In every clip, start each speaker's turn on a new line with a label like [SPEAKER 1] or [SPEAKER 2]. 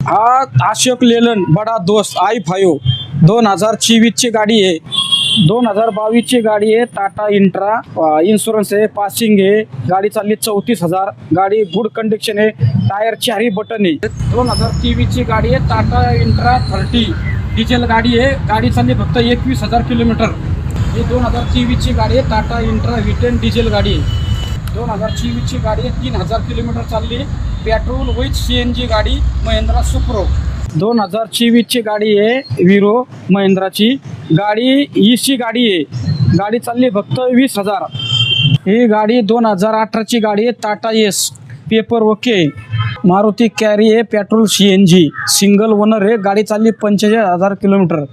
[SPEAKER 1] हा अशोक लेलन बडा दोस्त i5 2024 ची गाडी आहे। 2022 ची गाडी आहे। टाटा इंट्रा इन्शुरन्स आहे, पासिंग आहे, गाडी चालली 34,000। गाडी गुड कंडिशन आहे, टायर चारही बटन आहे। 2023 ची गाडी आहे, टाटा इंट्रा 30 डिझेल गाडी आहे। गाडी चालली फक्त 21,000 किलोमीटर। ही 2023 ची गाडी आहे, टाटा इंट्रा V10 डिझेल गाडी आहे। 2024 ची गाडी आहे, 3,000 किलोमीटर चालली। पेट्रोल विथ CNG गाडी महिंद्रा सुप्रो। 2024 ची गाडी आहे, विरो महिंद्राची गाडी EC गाडी आहे। गाडी चालली फक्त 20,000। ही गाडी 2018 ची गाडी आहे, Tata S paper okay. Maruti carry आहे, पेट्रोल CNG सिंगल ओनर आहे। गाडी चालली 45,000 किलोमीटर।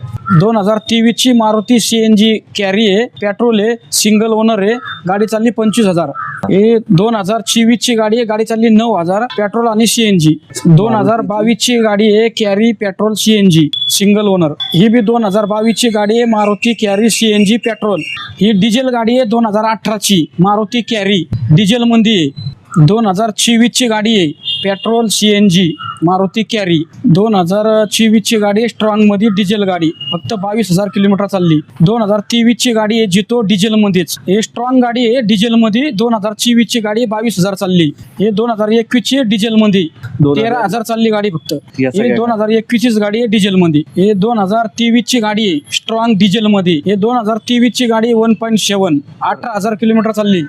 [SPEAKER 1] 2023 ची मारुती CNG कॅरी आहे, पेट्रोल आहे, सिंगल ओनर आहे। गाडी चालली 25,000। हे 2024 ची गाडी आहे, गाडी चालली 9,000 पेट्रोल आणि CNG। 2022 ची गाडी आहे, Carry petrol CNG single owner. ही बी 2022 ची गाडी आहे, मारुती कॅरी CNG पेट्रोल। ही डिझेल गाडी आहे, 2018 ची मारुती कॅरी डिझेल मध्ये आहे। 2024 ची गाडी आहे, पेट्रोल CNG मारुती कॅरी। 2024 ची गाडी स्ट्रॉंग मध्ये डिझेल गाडी, फक्त 22,000 किलोमीटर चालली। 2023 ची गाडी आहे, जितो डिझेल मध्येच। हे स्ट्रॉंग गाडी आहे डिझेल मध्ये। 2024 ची गाडी 22,000 चालली। हे 2021 ची डिझेल मध्ये 13,000 चालली गाडी फक्त। हे 2021 ची गाडी आहे डिझेल मध्ये। हे 2023 ची गाडी आहे, स्ट्रॉंग डिझेल मध्ये। हे 2023 ची गाडी 1.7 18,000 किलोमीटर चालली।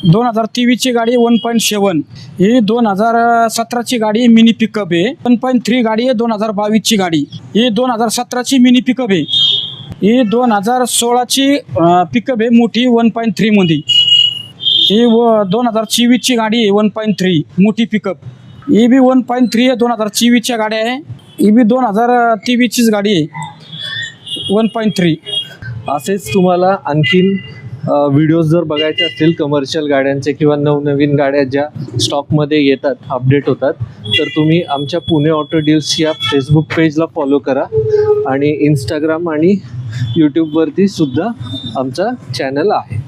[SPEAKER 1] 2023 ची गाडी 1.7। ही 2017 ची गाडी मिनी पिकअप आहे, 1.3 गाडी आहे। 2022 ची गाडी ही 2017 ची मिनी पिकअप आहे। ही 2016 ची पिकअप आहे मोठी 1.3 मध्ये। ही 2024 ची गाडी आहे 1.3 मोठी पिकअप। ही बी 1.3 आहे, 2024 च्या गाड्या आहे। ही बी 2023 चीच गाडी आहे 1.3।
[SPEAKER 2] असेच तुम्हाला आणखीन व्हिडिओज जर बघायचे असतील कमर्शियल गाड्यांचे किंवा नवनवीन गाड्या ज्या स्टॉकमध्ये येतात, अपडेट होतात, तर तुम्ही आमच्या पुणे ऑटो डील्स या फेसबुक पेजला फॉलो करा आणि इंस्टाग्राम आणि यूट्यूबवरती सुद्धा आमचा चॅनल आहे।